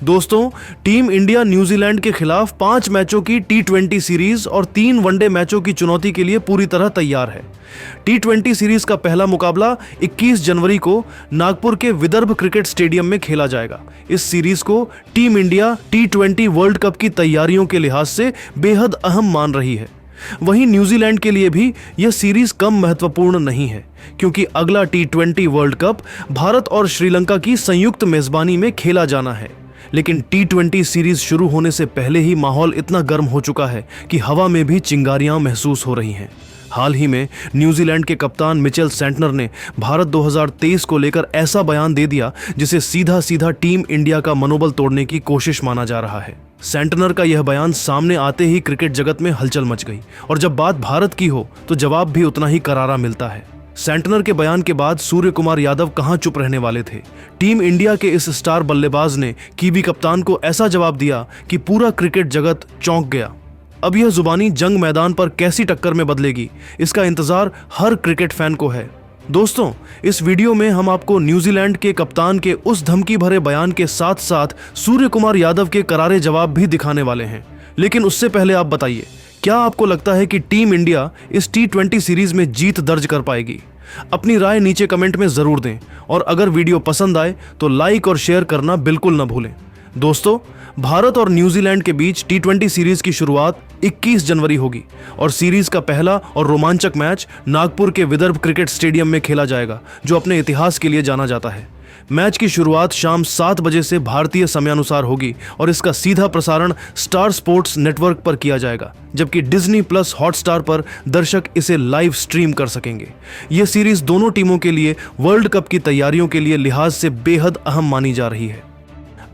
दोस्तों, team India New Zealand के खिलाफ 5 मैचों की टी20 सीरीज और 3 वनडे मैचों की चुनौती के लिए पूरी तरह तैयार है। टी20 सीरीज का पहला मुकाबला 21 जनवरी को नागपुर के विदर्भ क्रिकेट स्टेडियम में खेला जाएगा। इस सीरीज को टीम इंडिया टी20 वर्ल्ड कप की तैयारियों के लिहाज से बेहद अहम मान रही है। वहीं न्यूजीलैंड के लिए भी यह सीरीज कम महत्वपूर्ण नहीं है, क्योंकि अगला टी20 वर्ल्ड कप भारत और श्रीलंका की संयुक्त मेजबानी में खेला जाना है। लेकिन टी20 सीरीज शुरू होने से पहले ही माहौल इतना गर्म हो चुका है कि हवा में भी चिंगारियां महसूस हो रही हैं। हाल ही में न्यूजीलैंड के कप्तान मिचेल सेंटनर ने भारत 2023 को लेकर ऐसा बयान दे दिया जिसे सीधा सीधा टीम इंडिया का मनोबल तोड़ने की कोशिश माना जा रहा है। सेंटनर का यह बयान सामने आते ही क्रिकेट जगत में हलचल मच गई, और जब बात भारत की हो तो जवाब भी उतना ही करारा मिलता है। सेंटनर के बयान के बाद सूर्य कुमार यादव कहां चुप रहने वाले थे। टीम इंडिया के इस स्टार बल्लेबाज ने कीवी कप्तान को ऐसा जवाब दिया कि पूरा क्रिकेट जगत चौंक गया। अब यह जुबानी जंग मैदान पर कैसी टक्कर में बदलेगी, इसका इंतजार हर क्रिकेट फैन को है। दोस्तों, इस वीडियो में हम आपको न्यूजीलैंड के कप्तान के उस धमकी भरे बयान के साथ साथ सूर्य कुमार यादव के करारे जवाब भी दिखाने वाले हैं। लेकिन उससे पहले आप बताइए, क्या आपको लगता है कि टीम इंडिया इस टी20 सीरीज में जीत दर्ज कर पाएगी? अपनी राय नीचे कमेंट में जरूर दें, और अगर वीडियो पसंद आए तो लाइक और शेयर करना बिल्कुल न भूलें। दोस्तों, भारत और न्यूजीलैंड के बीच टी20 सीरीज की शुरुआत 21 जनवरी होगी, और सीरीज का पहला और रोमांचक मैच नागपुर के विदर्भ क्रिकेट स्टेडियम में खेला जाएगा, जो अपने इतिहास के लिए जाना जाता है। मैच की शुरुआत शाम 7 बजे से भारतीय समयानुसार होगी, और इसका सीधा प्रसारण स्टार स्पोर्ट्स नेटवर्क पर किया जाएगा, जबकि डिज्नी प्लस हॉटस्टार पर दर्शक इसे लाइव स्ट्रीम कर सकेंगे। यह सीरीज दोनों टीमों के लिए वर्ल्ड कप की तैयारियों के लिए लिहाज से बेहद अहम मानी जा रही है।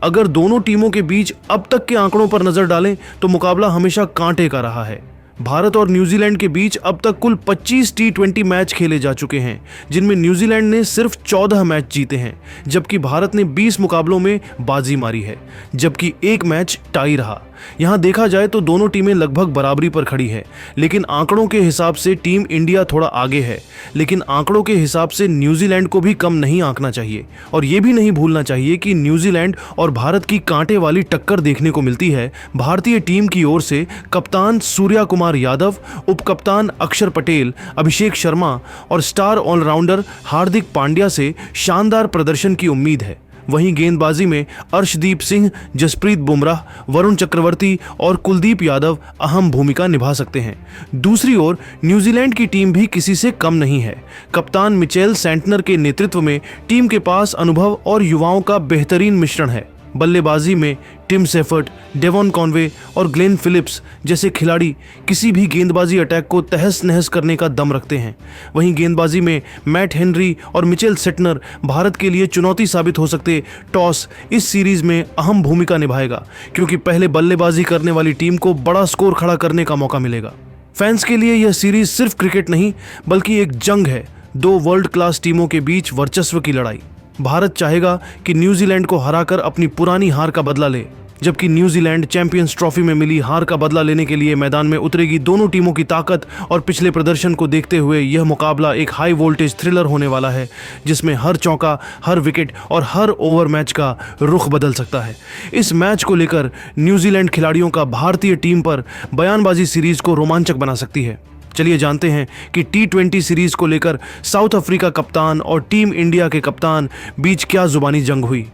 अगर दोनों टीमों के बीच अब तक के आंकड़ों पर नजर डालें तो मुकाबला हमेशा कांटे का रहा है। भारत और न्यूजीलैंड के बीच अब तक कुल 25 टी20 मैच खेले जा चुके हैं, जिनमें न्यूजीलैंड ने सिर्फ 14 मैच जीते हैं, जबकि भारत ने 20 मुकाबलों में बाजी मारी है, जबकि एक मैच टाई रहा। यहां देखा जाए तो दोनों टीमें लगभग बराबरी पर खड़ी है, लेकिन आंकड़ों के हिसाब से टीम इंडिया थोड़ा आगे है। लेकिन आंकड़ों के हिसाब से न्यूजीलैंड को भी कम नहीं आंकना चाहिए, और यह भी नहीं भूलना चाहिए कि न्यूजीलैंड और भारत की कांटे वाली टक्कर देखने को मिलती है भारतीय टीम की ओर से कप्तान सूर्या कुमार यादव, उप कप्तान अक्षर पटेल, अभिषेक शर्मा और स्टार ऑलराउंडर हार्दिक पांड्या से शानदार प्रदर्शन की उम्मीद है। वहीं गेंदबाजी में अर्शदीप सिंह, जसप्रीत बुमराह, वरुण चक्रवर्ती और कुलदीप यादव अहम भूमिका निभा सकते हैं। दूसरी ओर न्यूजीलैंड की टीम भी किसी से कम नहीं है। कप्तान मिचेल सेंटनर के नेतृत्व में टीम के पास अनुभव और युवाओं का बेहतरीन मिश्रण है। बल्लेबाजी में टिम सेफर्ट, डेवॉन कॉनवे और ग्लेन फिलिप्स जैसे खिलाड़ी किसी भी गेंदबाजी अटैक को तहस नहस करने का दम रखते हैं। वहीं गेंदबाजी में मैट हेनरी और मिचेल सेंटनर भारत के लिए चुनौती साबित हो सकते टॉस इस सीरीज में अहम भूमिका निभाएगा, क्योंकि पहले बल्लेबाजी करने वाली टीम को बड़ा स्कोर खड़ा करने का मौका मिलेगा। फैंस के लिए यह सीरीज सिर्फ क्रिकेट नहीं, बल्कि एक जंग है, 2 वर्ल्ड क्लास टीमों के बीच वर्चस्व की लड़ाई। भारत चाहेगा कि न्यूजीलैंड को हराकर अपनी पुरानी हार का बदला ले, जबकि न्यूजीलैंड चैंपियंस ट्रॉफी में मिली हार का बदला लेने के लिए मैदान में उतरेगी। दोनों टीमों की ताकत और पिछले प्रदर्शन को देखते हुए यह मुकाबला एक हाई वोल्टेज थ्रिलर होने वाला है, जिसमें हर चौका, हर विकेट और हर ओवर मैच का रुख बदल सकता है। इस मैच को लेकर न्यूजीलैंड खिलाड़ियों का भारतीय टीम पर बयानबाजी सीरीज को रोमांचक बना सकती है। चलिए जानते हैं कि टी20 सीरीज को लेकर साउथ अफ्रीका कप्तान और टीम इंडिया के कप्तान बीच क्या जुबानी जंग हुई।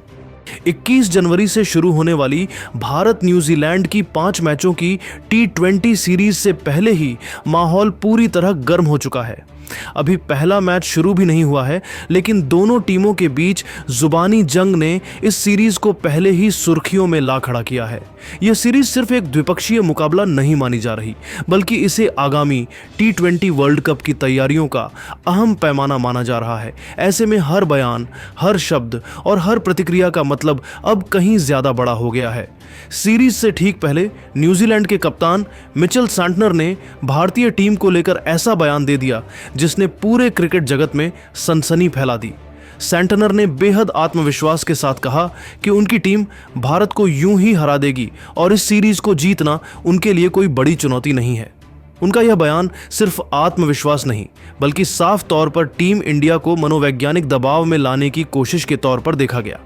21 जनवरी से शुरू होने वाली भारत न्यूजीलैंड की 5 मैचों की टी20 सीरीज से पहले ही माहौल पूरी तरह गर्म हो चुका है। अभी पहला मैच शुरू भी नहीं हुआ है, लेकिन दोनों टीमों के बीच जुबानी जंग ने इस सीरीज को पहले ही सुर्खियों में ला खड़ा किया है। यह सीरीज सिर्फ एक द्विपक्षीय मुकाबला नहीं मानी जा रही, बल्कि इसे आगामी टी20 वर्ल्ड कप की तैयारियों का अहम पैमाना माना जा रहा है। ऐसे में हर बयान, हर शब्द और हर प्रतिक्रिया का मतलब अब कहीं ज्यादा बड़ा हो गया है। सीरीज से ठीक पहले न्यूजीलैंड के कप्तान मिचेल सेंटनर ने भारतीय टीम को लेकर ऐसा बयान दे दिया जिसने पूरे क्रिकेट जगत में सनसनी फैला दी। सेंटनर ने बेहद आत्मविश्वास के साथ कहा कि उनकी टीम भारत को यूं ही हरा देगी, और इस सीरीज को जीतना उनके लिए कोई बड़ी चुनौती नहीं है। उनका यह बयान सिर्फ आत्मविश्वास नहीं, बल्कि साफ तौर पर टीम इंडिया को मनोवैज्ञानिक दबाव में लाने की कोशिश के तौर पर देखा गया।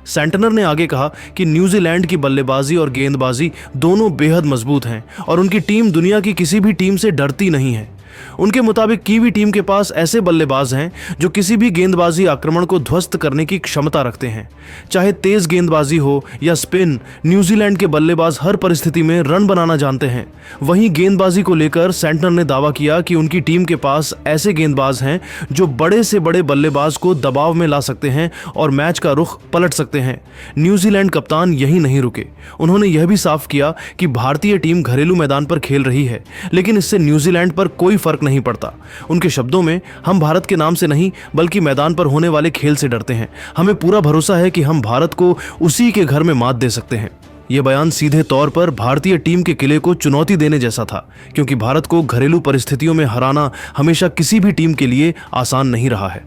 सेंटनर ने आगे कहा कि न्यूजीलैंड की बल्लेबाजी और गेंदबाजी दोनों बेहद मजबूत हैं और उनकी टीम दुनिया की किसी भी टीम से डरती नहीं है। उनके मुताबिक कीवी टीम के पास ऐसे बल्लेबाज हैं जो किसी भी गेंदबाजी आक्रमण को ध्वस्त करने की क्षमता रखते हैं। चाहे तेज गेंदबाजी हो या स्पिन, न्यूजीलैंड के बल्लेबाज हर परिस्थिति में रन बनाना जानते हैं। वहीं गेंदबाजी को लेकर सेंटनर ने दावा किया कि उनकी टीम के पास ऐसे गेंदबाज हैं जो बड़े से बड़े बल्लेबाज को दबाव में ला सकते हैं और मैच का रुख पलट सकते हैं। न्यूजीलैंड कप्तान यही नहीं रुके, उन्होंने यह भी साफ किया कि भारतीय टीम घरेलू मैदान पर खेल रही है, लेकिन इससे न्यूजीलैंड पर कोई फर्क नहीं पड़ता। उनके शब्दों में, हम भारत के नाम से नहीं बल्कि मैदान पर होने वाले खेल से डरते हैं। हमें पूरा भरोसा है कि हम भारत को उसी के घर में मात दे सकते हैं। यह बयान सीधे तौर पर भारतीय टीम के किले को चुनौती देने जैसा था, क्योंकि भारत को घरेलू परिस्थितियों में हराना हमेशा किसी भी टीम के लिए आसान नहीं रहा है।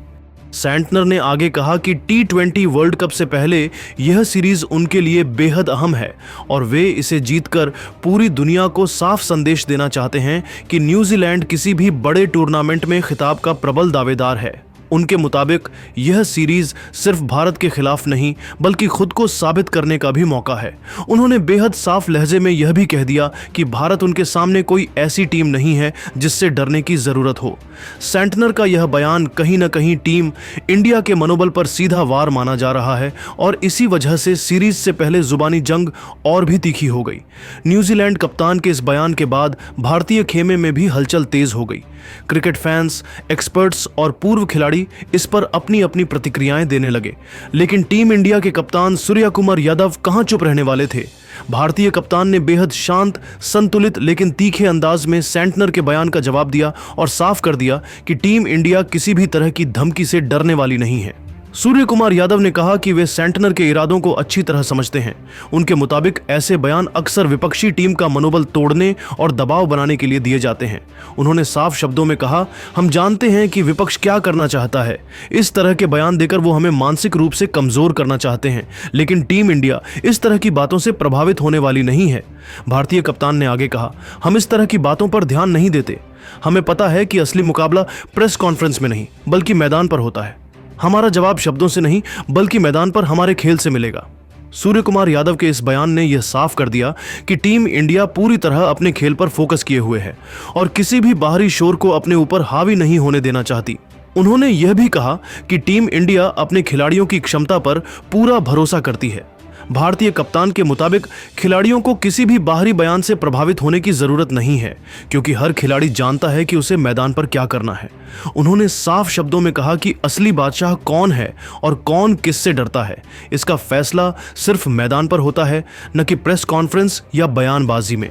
सेंटनर ने आगे कहा कि T20 वर्ल्ड कप से पहले यह सीरीज उनके लिए बेहद अहम है और वे इसे जीतकर पूरी दुनिया को साफ संदेश देना चाहते हैं कि न्यूजीलैंड किसी भी बड़े टूर्नामेंट में खिताब का प्रबल दावेदार है। उनके मुताबिक यह सीरीज सिर्फ भारत के खिलाफ नहीं बल्कि खुद को साबित करने का भी मौका है। उन्होंने बेहद साफ लहजे में यह भी कह दिया कि भारत उनके सामने कोई ऐसी टीम नहीं है जिससे डरने की जरूरत हो। सेंटनर का यह बयान कहीं न कहीं टीम इंडिया के मनोबल पर सीधा वार माना जा रहा है और इसी वजह से सीरीज से पहले जुबानी जंग और भी तीखी हो गई। न्यूजीलैंड कप्तान के इस बयान के बाद भारतीय खेमे में भी हलचल तेज हो गई। क्रिकेट फैंस, एक्सपर्ट्स और पूर्व खिलाड़ी इस पर अपनी अपनी प्रतिक्रियाएं देने लगे, लेकिन टीम इंडिया के कप्तान सूर्य कुमार यादव कहां चुप रहने वाले थे। भारतीय कप्तान ने बेहद शांत, संतुलित लेकिन तीखे अंदाज में सेंटनर के बयान का जवाब दिया और साफ कर दिया कि टीम इंडिया किसी भी तरह की धमकी से डरने वाली नहीं है। सूर्य कुमार यादव ने कहा कि वे सेंटनर के इरादों को अच्छी तरह समझते हैं। उनके मुताबिक ऐसे बयान अक्सर विपक्षी टीम का मनोबल तोड़ने और दबाव बनाने के लिए दिए जाते हैं। उन्होंने साफ शब्दों में कहा, हम जानते हैं कि विपक्ष क्या करना चाहता है। इस तरह के बयान देकर वो हमें मानसिक रूप से कमजोर करना चाहते हैं, लेकिन टीम इंडिया इस तरह की बातों से प्रभावित होने वाली नहीं है। भारतीय कप्तान ने आगे कहा, हम इस तरह की बातों पर ध्यान नहीं देते। हमें पता है कि असली मुकाबला प्रेस कॉन्फ्रेंस में नहीं बल्कि मैदान पर होता है। हमारा जवाब शब्दों से नहीं बल्कि मैदान पर हमारे खेल से मिलेगा। सूर्य कुमार यादव के इस बयान ने यह साफ कर दिया कि टीम इंडिया पूरी तरह अपने खेल पर फोकस किए हुए है और किसी भी बाहरी शोर को अपने ऊपर हावी नहीं होने देना चाहती। उन्होंने यह भी कहा कि टीम इंडिया अपने खिलाड़ियों की क्षमता पर पूरा भरोसा करती है। भारतीय कप्तान के मुताबिक खिलाड़ियों को किसी भी बाहरी बयान से प्रभावित होने की जरूरत नहीं है, क्योंकि हर खिलाड़ी जानता है कि उसे मैदान पर क्या करना है। उन्होंने साफ शब्दों में कहा कि असली बादशाह कौन है और कौन किससे डरता है, इसका फैसला सिर्फ मैदान पर होता है, न कि प्रेस कॉन्फ्रेंस या बयानबाजी में।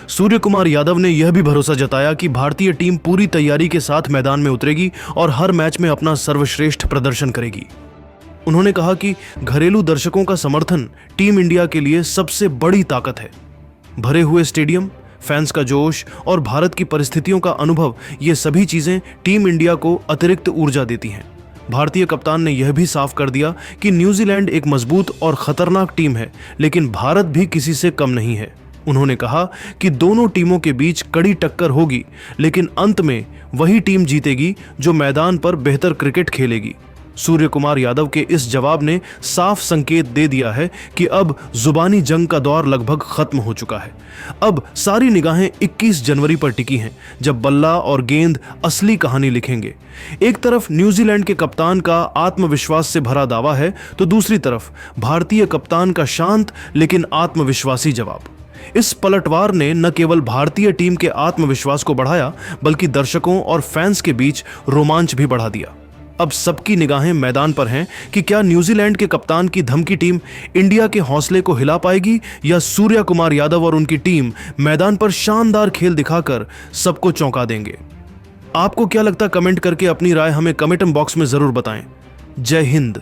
सूर्य कुमार यादव ने यह भी भरोसा जताया कि भारतीय टीम पूरी तैयारी के साथ मैदान में उतरेगी और हर मैच में अपना सर्वश्रेष्ठ प्रदर्शन करेगी। उन्होंने कहा कि घरेलू दर्शकों का समर्थन टीम इंडिया के लिए सबसे बड़ी ताकत है। भरे हुए स्टेडियम, फैंस का जोश और भारत की परिस्थितियों का अनुभव, ये सभी चीजें टीम इंडिया को अतिरिक्त ऊर्जा देती हैं। भारतीय कप्तान ने यह भी साफ कर दिया कि न्यूजीलैंड एक मजबूत और खतरनाक टीम है, लेकिन भारत भी किसी से कम नहीं है। उन्होंने कहा कि दोनों टीमों के बीच कड़ी टक्कर होगी, लेकिन अंत में वही टीम जीतेगी जो मैदान पर बेहतर क्रिकेट खेलेगी। सूर्य कुमार यादव के इस जवाब ने साफ संकेत दे दिया है कि अब जुबानी जंग का दौर लगभग खत्म हो चुका है। अब सारी निगाहें 21 जनवरी पर टिकी हैं, जब बल्ला और गेंद असली कहानी लिखेंगे। एक तरफ न्यूजीलैंड के कप्तान का आत्मविश्वास से भरा दावा है, तो दूसरी तरफ भारतीय कप्तान का शांत लेकिन आत्मविश्वासी जवाब। इस पलटवार ने न केवल भारतीय टीम के आत्मविश्वास को बढ़ाया, बल्कि दर्शकों और फैंस के बीच रोमांच भी बढ़ा दिया। अब सबकी निगाहें मैदान पर हैं कि क्या न्यूजीलैंड के कप्तान की धमकी टीम इंडिया के हौसले को हिला पाएगी, या सूर्य कुमार यादव और उनकी टीम मैदान पर शानदार खेल दिखाकर सबको चौंका देंगे। आपको क्या लगता, कमेंट करके अपनी राय हमें कमेंट बॉक्स में जरूर बताएं। जय हिंद।